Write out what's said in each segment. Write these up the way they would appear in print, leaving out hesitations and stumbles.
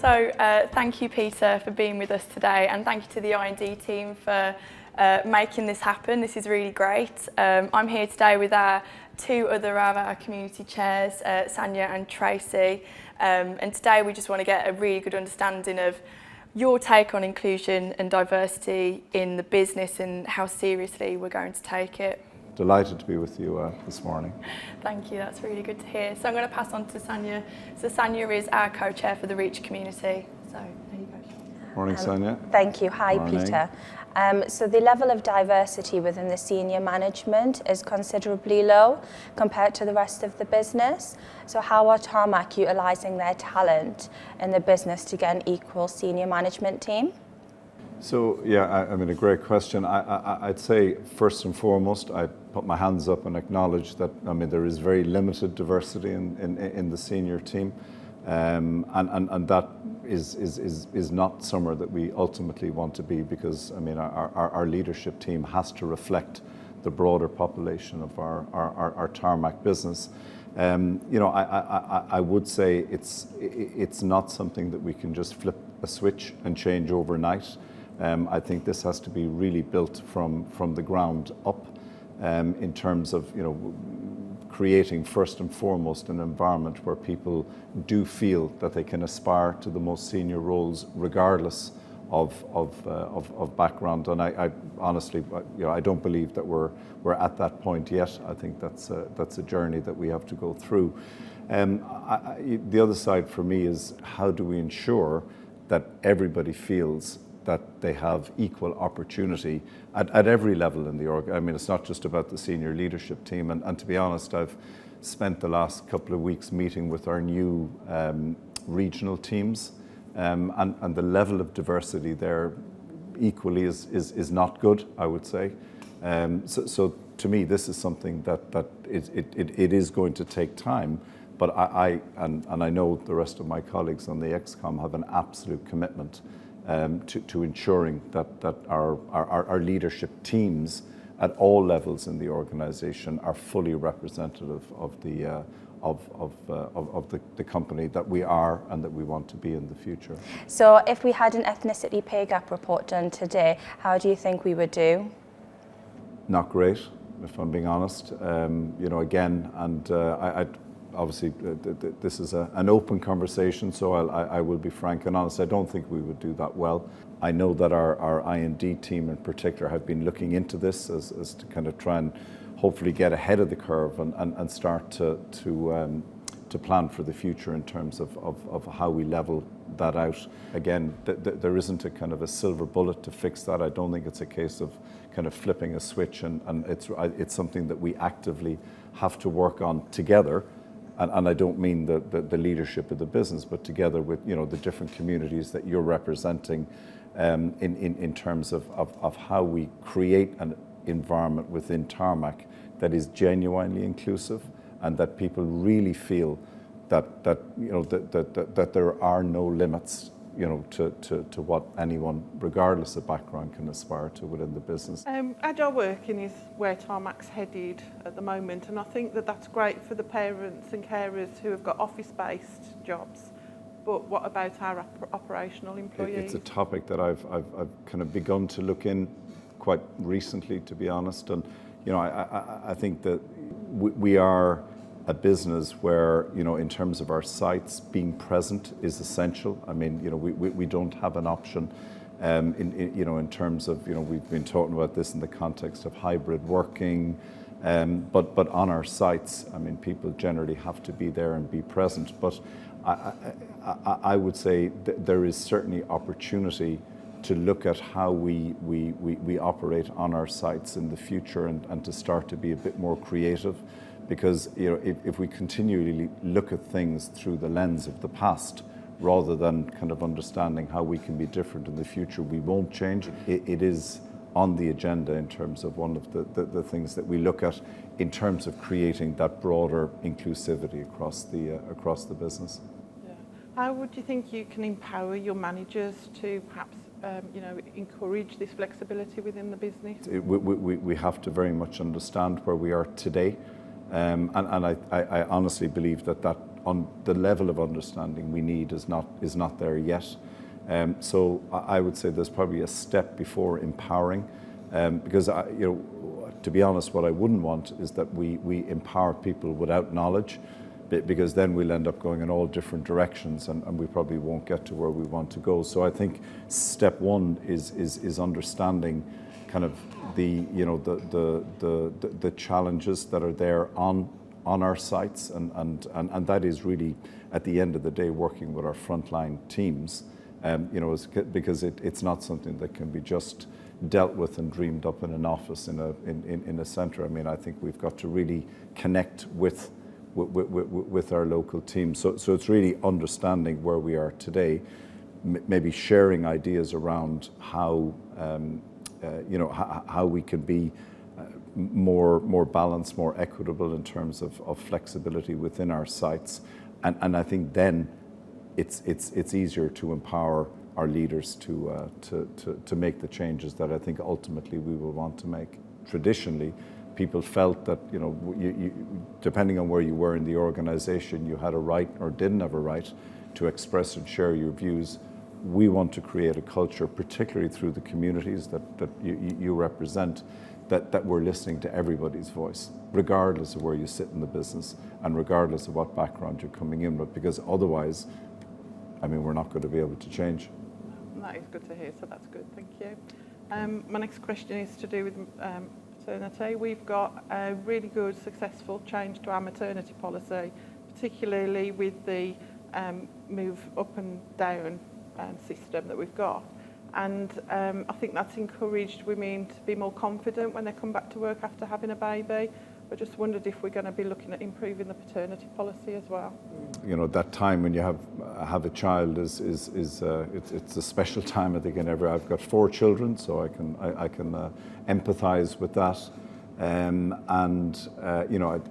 So thank you, Peter, for being with us today, and thank you to the I&D team for making this happen. This is really great. I'm here today with our two other of our community chairs, Sanya and Tracy, and today we just want to get a really good understanding of your take on inclusion and diversity in the business and how seriously we're going to take it. Delighted to be with you this morning. Thank you, that's really good to hear. So I'm going to pass on to Sanya. So Sanya is our co-chair for the Reach community. So there you go. Morning, Sanya. Thank you. Hi, Morning. Peter. So the level of diversity within the senior management is considerably low compared to the rest of the business. So how are Tarmac utilising their talent in the business to get an equal senior management team? So yeah, I mean, a great question. I'd say first and foremost, I put my hands up and acknowledge that, I mean, there is very limited diversity in the senior team, and that is not somewhere that we ultimately want to be, because I mean our leadership team has to reflect the broader population of our Tarmac business. You know, I would say it's not something that we can just flip a switch and change overnight. I think this has to be really built from the ground up, in terms of, you know, creating first and foremost an environment where people do feel that they can aspire to the most senior roles regardless of background. And I honestly, you know, I don't believe that we're at that point yet. I think that's a journey that we have to go through. The other side for me is, how do we ensure that everybody feels that they have equal opportunity at every level in the org. I mean, it's not just about the senior leadership team. And to be honest, I've spent the last couple of weeks meeting with our new regional teams, and the level of diversity there equally is not good, I would say. So to me, this is something that it is going to take time. But I know the rest of my colleagues on the ExCom have an absolute commitment to ensuring that our leadership teams at all levels in the organisation are fully representative of the company that we are and that we want to be in the future. So if we had an ethnicity pay gap report done today, how do you think we would do? Not great, if I'm being honest. You know, again, and obviously, this is an open conversation, so I will be frank and honest. I don't think we would do that well. I know that our I&D team in particular have been looking into this as to kind of try and hopefully get ahead of the curve and start to plan for the future in terms of how we level that out. Again, there isn't a kind of a silver bullet to fix that. I don't think it's a case of kind of flipping a switch, and it's something that we actively have to work on together. And I don't mean the leadership of the business, but together with, you know, the different communities that you're representing, in terms of how we create an environment within Tarmac that is genuinely inclusive, and that people really feel that you know that there are no limits, you know, to what anyone, regardless of background, can aspire to within the business. Agile working is where Tarmac's headed at the moment, and I think that that's great for the parents and carers who have got office-based jobs. But what about our operational employees? It's a topic that I've kind of begun to look in quite recently, to be honest. And you know, I think that we are a business where, you know, in terms of our sites, being present is essential. I mean, you know, we don't have an option, you know, in terms of, you know, we've been talking about this in the context of hybrid working, but on our sites, I mean, people generally have to be there and be present. But I would say that there is certainly opportunity to look at how we operate on our sites in the future, and to start to be a bit more creative. Because, you know, if we continually look at things through the lens of the past, rather than kind of understanding how we can be different in the future, we won't change. It is on the agenda in terms of one of the things that we look at in terms of creating that broader inclusivity across the business. Yeah. How would you think you can empower your managers to perhaps you know, encourage this flexibility within the business? We have to very much understand where we are today. And I honestly believe that the level of understanding we need is not there yet. So I would say there's probably a step before empowering, because to be honest, what I wouldn't want is that we empower people without knowledge, because then we'll end up going in all different directions, and we probably won't get to where we want to go. So I think step one is understanding kind of the challenges that are there on our sites, and that is really at the end of the day working with our frontline teams, because it's not something that can be just dealt with and dreamed up in an office in a centre. I mean, I think we've got to really connect with our local team. So it's really understanding where we are today, maybe sharing ideas around how how we can be more balanced, more equitable in terms of flexibility within our sites, and I think then it's easier to empower our leaders to make the changes that I think ultimately we will want to make. Traditionally, people felt that you, depending on where you were in the organisation, you had a right or didn't have a right to express and share your views. We want to create a culture, particularly through the communities that you represent, that we're listening to everybody's voice, regardless of where you sit in the business and regardless of what background you're coming in with, because otherwise, I mean, we're not going to be able to change. That is good to hear, so that's good, thank you. My next question is to do with maternity. We've got a really good, successful change to our maternity policy, particularly with the move up and down system that we've got. And I think that's encouraged women to be more confident when they come back to work after having a baby. I just wondered if we're going to be looking at improving the paternity policy as well. That time when you have a child it's a special time, I think, in every. I've got 4 children, so I can empathise with that.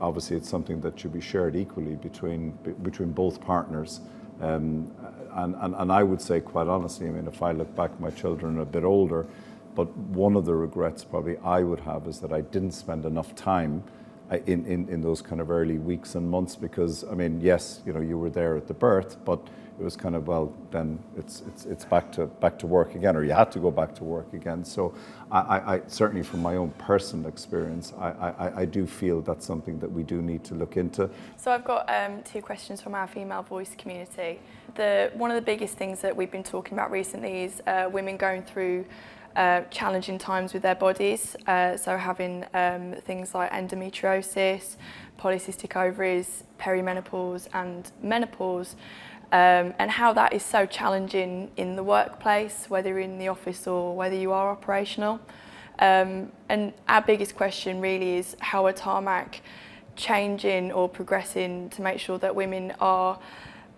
Obviously it's something that should be shared equally between both partners. And I would say, quite honestly, I mean, if I look back, my children are a bit older, but one of the regrets probably I would have is that I didn't spend enough time in those kind of early weeks and months, because, I mean, yes, you were there at the birth, but it was kind of, well, then it's back to work again, or you had to go back to work again. So I certainly, from my own personal experience, I do feel that's something that we do need to look into. So I've got 2 questions from our female voice community. One of the biggest things that we've been talking about recently is women going through challenging times with their bodies, so having things like endometriosis, polycystic ovaries, perimenopause and menopause, and how that is so challenging in the workplace, whether you're in the office or whether you are operational. And our biggest question really is, how are Tarmac changing or progressing to make sure that women are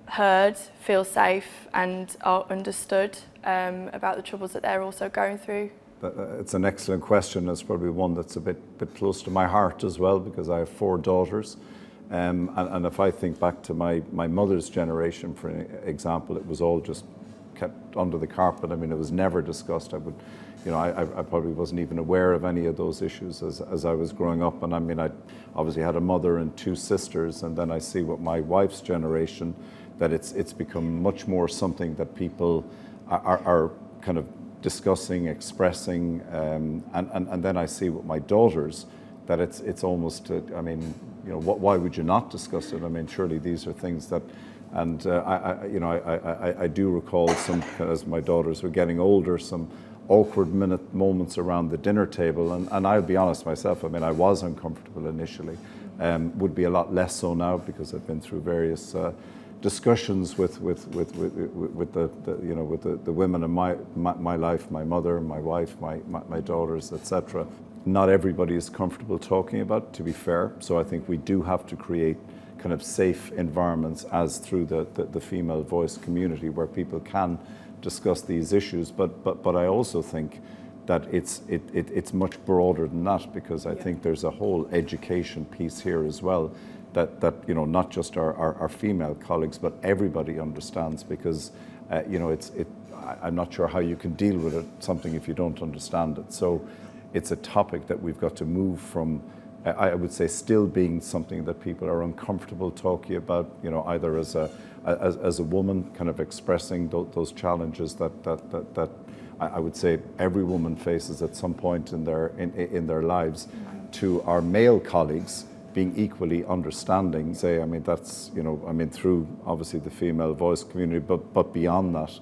heard, feel safe and are understood about the troubles that they're also going through? It's an excellent question. It's probably one that's a bit close to my heart as well, because I have 4 daughters. And if I think back to my mother's generation, for example, it was all just kept under the carpet. I mean, it was never discussed. I probably wasn't even aware of any of those issues as I was growing up. And I mean, I obviously had a mother and 2 sisters, and then I see what my wife's generation, that it's become much more something that people are kind of discussing, expressing, and then I see with my daughters that it's almost, I mean, why would you not discuss it? I mean, surely these are things that, and I do recall some, as my daughters were getting older, some awkward moments around the dinner table, and I'll be honest myself, I mean, I was uncomfortable initially, would be a lot less so now, because I've been through various discussions with the women in my life, my mother, my wife, my daughters, etc. Not everybody is comfortable talking about it, to be fair. So I think we do have to create kind of safe environments, as through the female voice community, where people can discuss these issues. But I also think that it's much broader than that, because I think there's a whole education piece here as well, that not just our female colleagues, but everybody understands, because I'm not sure how you can deal with something if you don't understand it. So it's a topic that we've got to move from I would say still being something that people are uncomfortable talking about, you know, either as a woman kind of expressing those challenges that I would say every woman faces at some point in their lives, to our male colleagues being equally understanding. Say, I mean, that's, you know, I mean, through obviously the female voice community, but beyond that,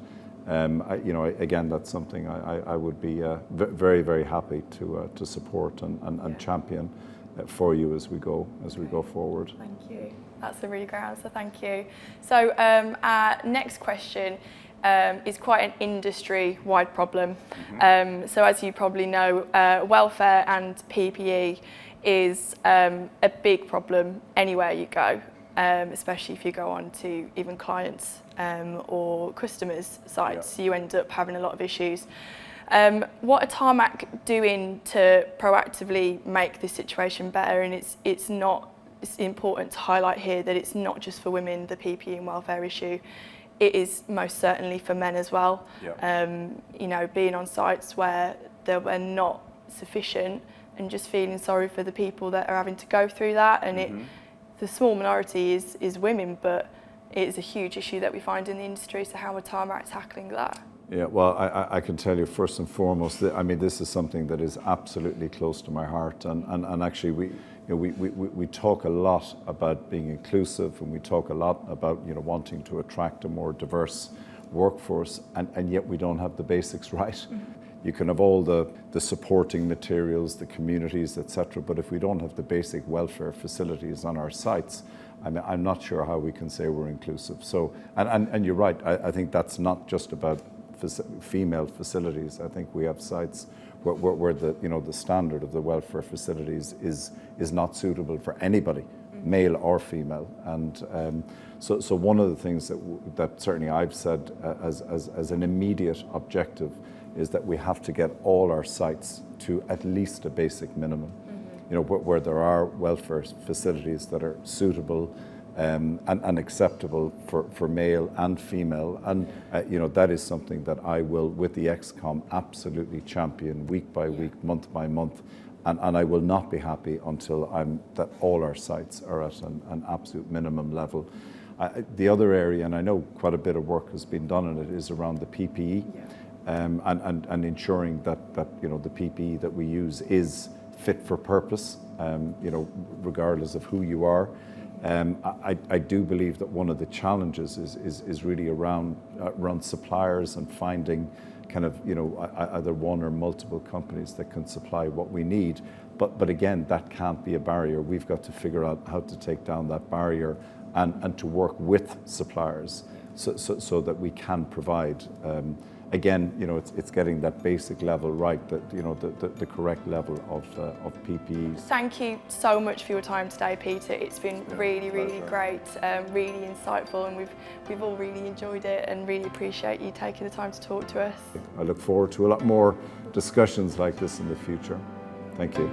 you know, again, that's something I would be very, very happy to support and champion for you as we go forward. Thank you. That's a really great answer. Thank you. So our next question is quite an industry-wide problem. So as you probably know, welfare and PPE is a big problem anywhere you go, especially if you go on to even clients or customers' sites. You end up having a lot of issues. What are Tarmac doing to proactively make this situation better? And it's important to highlight here that it's not just for women, the PPE and welfare issue. It is most certainly for men as well. You know, being on sites where they were not sufficient and just feeling sorry for the people that are having to go through that. And the small minority is women, but it is a huge issue that we find in the industry. So how are Tarmac tackling that? Yeah, well, I can tell you first and foremost that, I mean, this is something that is absolutely close to my heart, and actually we talk a lot about being inclusive, and we talk a lot about, you know, wanting to attract a more diverse workforce, and yet we don't have the basics right. You can have all the supporting materials, the communities, etc., but if we don't have the basic welfare facilities on our sites, I mean, I'm not sure how we can say we're inclusive. So, and you're right, I think that's not just about female facilities. I think we have sites where the, you know, the standard of the welfare facilities is not suitable for anybody, male or female. And so one of the things that certainly I've said as an immediate objective is that we have to get all our sites to at least a basic minimum. You know, where there are welfare facilities that are suitable and acceptable for male and female, and you know, that is something that I will, with the XCOM, absolutely champion week by week, month by month, and I will not be happy until that all our sites are at an absolute minimum level. The other area, and I know quite a bit of work has been done on it, is around the PPE, and ensuring that you know, the PPE that we use is fit for purpose, you know, regardless of who you are. I do believe that one of the challenges is really around suppliers and finding kind of, you know, either one or multiple companies that can supply what we need. But again, that can't be a barrier. We've got to figure out how to take down that barrier and to work with suppliers so that we can provide. Again, you know, it's getting that basic level right, that, you know, the correct level of PPEs. Thank you so much for your time today, Peter. It's been really great, really insightful, and we've all really enjoyed it and really appreciate you taking the time to talk to us. I look forward to a lot more discussions like this in the future. Thank you.